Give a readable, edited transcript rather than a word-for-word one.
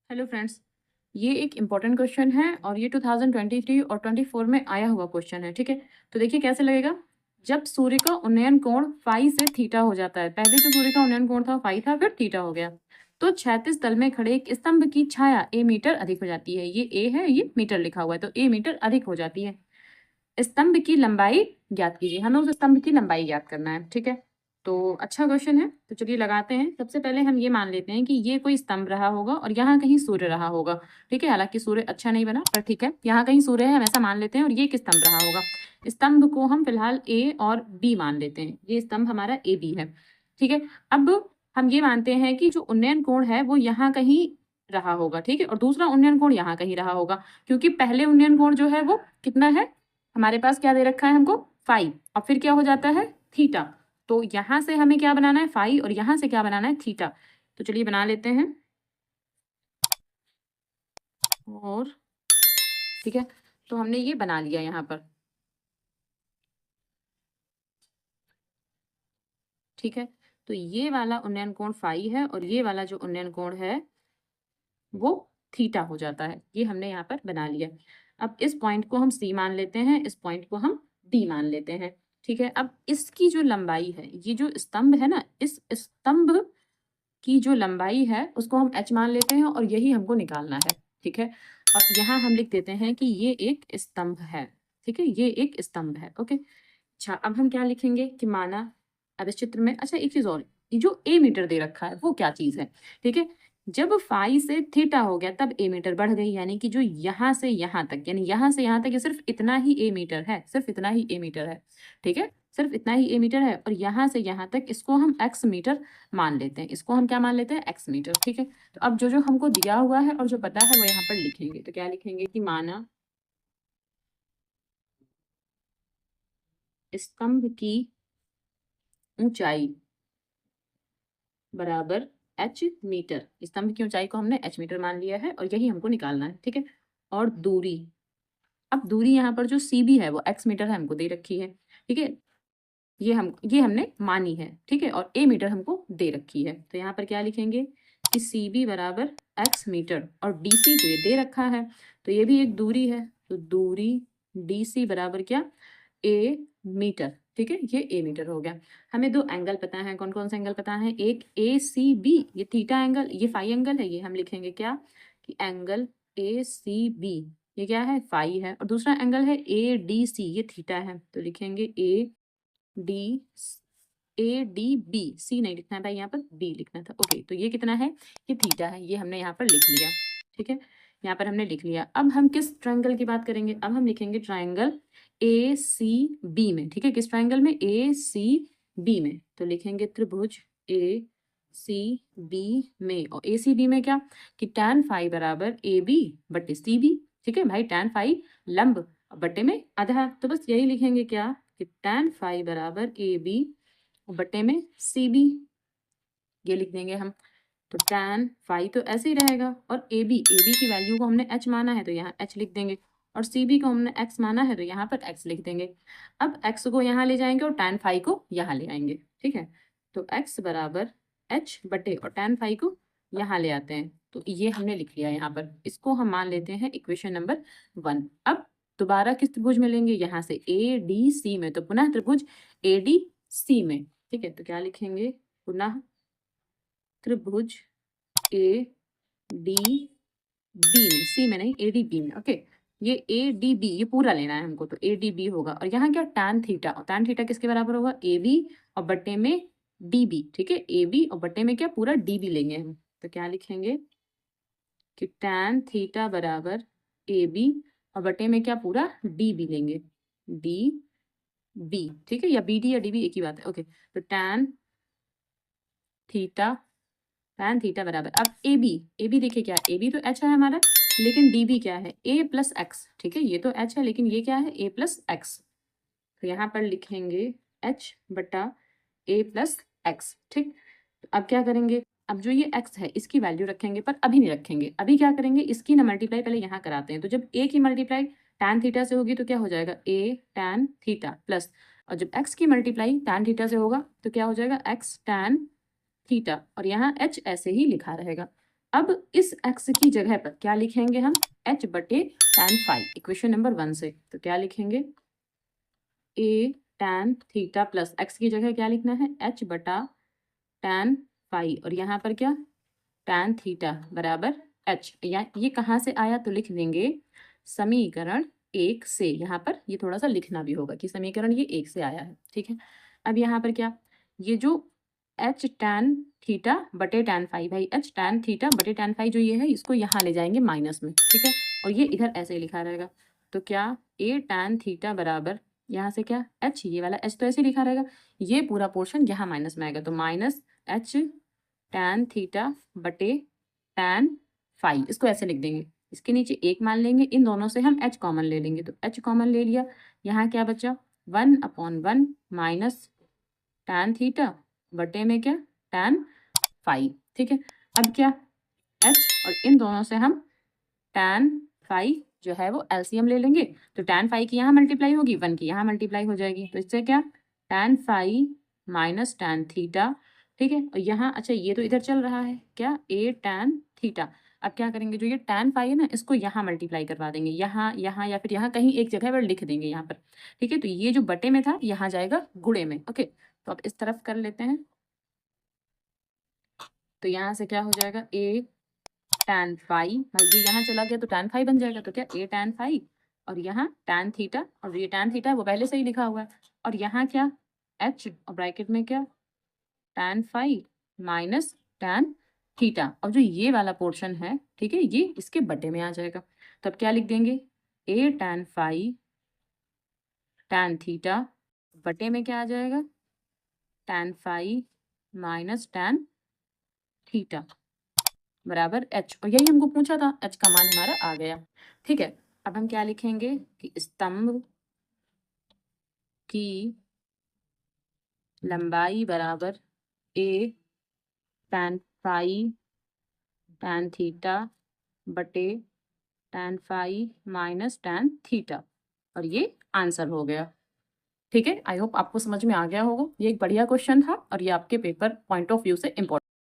Hello friends, ये एक important question है और ये 2023 और 24 में आया हुआ क्वेश्चन है। ठीक है, तो देखिए कैसे लगेगा। जब सूर्य का उन्नयन कोण फाई से थीटा हो जाता है, पहले जो सूर्य का उन्नयन कोण था फाई था, फिर थीटा हो गया, तो क्षैतिज तल में खड़े एक स्तंभ की छाया ए मीटर अधिक हो जाती है। ये ए है, ये मीटर लिखा हुआ है, तो ए मीटर अधिक हो जाती है। स्तंभ की लंबाई ज्ञात कीजिए, हमें उस स्तंभ की लंबाई ज्ञात करना है। ठीक है, तो अच्छा क्वेश्चन है, तो चलिए लगाते हैं। सबसे पहले हम ये मान लेते हैं कि ये कोई स्तंभ रहा होगा और यहाँ कहीं सूर्य रहा होगा। ठीक है, हालांकि सूर्य अच्छा नहीं बना, पर ठीक है, यहाँ कहीं सूर्य है, हम ऐसा मान लेते हैं, और ये एक स्तंभ रहा होगा। स्तंभ को हम फिलहाल ए और बी मान लेते हैं, ये स्तंभ हमारा ए बी है। ठीक है, अब हम ये मानते हैं कि जो उन्नयन कोण है वो यहाँ कहीं रहा होगा। ठीक है, और दूसरा उन्नयन कोण यहाँ कहीं रहा होगा, क्योंकि पहले उन्नयन कोण जो है वो कितना है, हमारे पास क्या दे रखा है हमको, फाई, और फिर क्या हो जाता है, थीटा। तो यहां से हमें क्या बनाना है, फाई, और यहां से क्या बनाना है, थीटा। तो चलिए बना लेते हैं। और ठीक है, तो हमने ये बना लिया यहाँ पर। ठीक है, तो ये वाला उन्नयन कोण फाई है और ये वाला जो उन्नयन कोण है वो थीटा हो जाता है। ये हमने यहाँ पर बना लिया। अब इस पॉइंट को हम सी मान लेते हैं, इस पॉइंट को हम डी मान लेते हैं। ठीक है, अब इसकी जो लंबाई है, ये जो स्तंभ है ना, इस स्तंभ की जो लंबाई है उसको हम h मान लेते हैं और यही हमको निकालना है। ठीक है, और यहाँ हम लिख देते हैं कि ये एक स्तंभ है। ठीक है, ये एक स्तंभ है। ओके, अच्छा, अब हम क्या लिखेंगे कि माना, अब इस चित्र में, अच्छा एक चीज और, ये जो ए मीटर दे रखा है वो क्या चीज है। ठीक है, जब फाई से थीटा हो गया तब ए मीटर बढ़ गई, यानी कि जो यहाँ से यहाँ तक, यानी यहाँ से यहाँ तक ये सिर्फ इतना ही ए मीटर है, सिर्फ इतना ही ए मीटर है। ठीक है, सिर्फ इतना ही ए मीटर है, और यहाँ से यहाँ तक इसको हम एक्स मीटर मान लेते हैं, इसको हम क्या मान लेते हैं, एक्स मीटर। ठीक है, तो अब जो जो हमको दिया हुआ है और जो पता है वो यहाँ पर लिखेंगे। तो क्या लिखेंगे कि माना स्तंभ की ऊंचाई बराबर एच मीटर, स्तंभ की ऊंचाई को हमने एच मीटर मान लिया है और यही हमको निकालना है। ठीक है, और दूरी, अब दूरी यहाँ पर जो सी बी है वो एक्स मीटर है, हमको दे रखी है। ठीक है, ये हमने मानी है। ठीक है, और ए मीटर हमको दे रखी है, तो यहाँ पर क्या लिखेंगे कि सी बी बराबर एक्स मीटर, और डी सी जो ये दे रखा है तो ये भी एक दूरी है, तो दूरी डी सी बराबर क्या, ए मीटर। ठीक है, ये ए मीटर हो गया। हमें दो एंगल पता है, कौन कौन से एंगल पता है, एक ए सी बी, ये थीटा एंगल, ये फाई एंगल है, ये हम लिखेंगे क्या कि एंगल ए सी बी, ये क्या है, फाई है, और दूसरा एंगल है ए डी सी, ये थीटा है, तो लिखेंगे डी ए डी बी, सी नहीं लिखना है भाई, यहाँ पर बी लिखना था। ओके, तो ये कितना है, ये थीटा है, ये हमने यहाँ पर लिख लिया। ठीक है, यहाँ पर हमने लिख लिया। अब हम किस ट्रायंगल की बात करेंगे, अब हम लिखेंगे ट्रायंगल ए सी बी में। ठीक है, किस ट्रायंगल में, ए सी बी में, तो लिखेंगे त्रिभुज ए सी बी में, और ए सी बी में क्या कि tan फाई बराबर ए बी बटे सी बी। ठीक है भाई, tan फाई लंब बटे में आधा, तो बस यही लिखेंगे क्या कि tan फाई बराबर ए बी बटे में सी बी, ये लिख देंगे हम। तो tan फाई तो ऐसे ही रहेगा, और ए बी की वैल्यू को हमने h माना है तो यहाँ h लिख देंगे, और सी बी को हमने x माना है तो यहाँ पर x लिख देंगे। अब x को यहाँ ले जाएंगे और tan फाई को यहाँ ले आएंगे। ठीक है, तो x बराबर h बटे, और tan फाई को यहाँ ले आते हैं, तो ये हमने लिख लिया यहाँ पर। इसको हम मान लेते हैं इक्वेशन नंबर 1। अब दोबारा किस त्रिभुज में लेंगे, यहाँ से ए डी सी में, तो पुनः त्रिभुज ए डी सी में। ठीक है, तो क्या लिखेंगे, पुनः त्रिभुज ए डी बी में, सी में नहीं, ए डी बी में। ओके, ये ए डी बी, ये पूरा लेना है हमको, तो ए डी बी होगा, और यहाँ क्या tan थीटा, और tan थीटा किसके बराबर होगा, ए बी और बट्टे में डी बी। ठीक है, ए बी और बट्टे में क्या, पूरा डी बी लेंगे हम, तो क्या लिखेंगे कि tan थीटा बराबर ए बी और बट्टे में क्या, पूरा डी बी लेंगे, डी बी। ठीक है, या बी डी या डी बी एक ही बात है। ओके, तो थीटा tan थीटा बराबर, अब ए बी देखिए क्या है, ए बी तो एच है हमारा, लेकिन डी बी क्या है, ए प्लस एक्स। ठीक है, ये तो एच है लेकिन ये क्या है, ए प्लस एक्स, तो यहाँ पर लिखेंगे एच बटा ए प्लस एक्स। ठीक, तो अब क्या करेंगे, अब जो ये एक्स है इसकी वैल्यू रखेंगे, पर अभी नहीं रखेंगे, अभी क्या करेंगे, इसकी ना मल्टीप्लाई पहले यहाँ कराते हैं, तो जब ए की मल्टीप्लाई tan थीटा से होगी तो क्या हो जाएगा, ए tan थीटा प्लस, और जब एक्स की मल्टीप्लाई tan थीटा से होगा तो क्या हो जाएगा, एक्स tan थीटा, और यहाँ h ऐसे ही लिखा रहेगा। अब इस x की जगह पर क्या लिखेंगे हम, h बटे tan फाई, इक्वेशन नंबर 1 से। तो क्या लिखेंगे, a tan theta plus x की जगह क्या लिखना है, h बटा tan फाई, और यहाँ पर क्या, tan थीटा बराबर h। या ये कहाँ से आया, तो लिख देंगे समीकरण 1 से। यहाँ पर ये थोड़ा सा लिखना भी होगा कि समीकरण ये 1 से आया है, ठीक है। अब यहाँ पर क्या, ये जो h tan थीटा बटे tan फाई, भाई h tan थीटा बटे tan फाई जो ये है, इसको यहाँ ले जाएंगे माइनस में, ठीक है, और ये इधर ऐसे ही लिखा रहेगा। तो क्या a tan थीटा बराबर, यहाँ से क्या h, ये वाला h तो ऐसे लिखा रहेगा, ये पूरा पोर्शन यहाँ माइनस में आएगा, तो माइनस h tan थीटा बटे tan फाई, इसको ऐसे लिख देंगे। इसके नीचे 1 मान लेंगे, इन दोनों से हम h कॉमन ले लेंगे, तो h कॉमन ले लिया, यहाँ क्या बचा 1/1 माइनस tan थीटा बटे में क्या tan फाई, ठीक है। अब क्या h, और इन दोनों से हम tan फाई जो है वो एलसीएम ले लेंगे, तो tan फाई की यहाँ मल्टीप्लाई होगी, 1 की यहाँ मल्टीप्लाई हो जाएगी, तो इससे क्या tan phi minus tan theta, ठीक है। और यहाँ अच्छा ये तो इधर चल रहा है क्या, a tan थीटा। अब क्या करेंगे, जो ये tan फाई है ना, इसको यहाँ मल्टीप्लाई करवा देंगे, यहाँ यहाँ या फिर यहाँ कहीं एक जगह पर लिख देंगे यहाँ पर, ठीक है। तो ये जो बटे में था यहाँ जाएगा गुणे में, ओके। तो अब इस तरफ कर लेते हैं, तो यहाँ से क्या हो जाएगा, a tan फाई, भाई ये यहाँ चला गया तो tan फाई बन जाएगा, तो क्या a tan फाई, और यहाँ tan थीटा, और ये tan थीटा है वो पहले से ही लिखा हुआ है, और यहाँ क्या h, और ब्रैकेट में क्या tan phi minus tan theta, और जो ये वाला पोर्शन है, ठीक है, ये इसके बटे में आ जाएगा। तो अब क्या लिख देंगे, a tan phi tan theta बटे में क्या आ जाएगा, tan phi minus tan theta बराबर h, और यही हमको पूछा था, h का मान हमारा आ गया, ठीक है। अब हम क्या लिखेंगे कि स्तंभ की लंबाई बराबर a tan phi tan theta बटे tan phi minus tan theta, और ये आंसर हो गया, ठीक है। आई होप आपको समझ में आ गया होगा। ये एक बढ़िया क्वेश्चन था और ये आपके पेपर पॉइंट ऑफ व्यू से इम्पोर्टेंट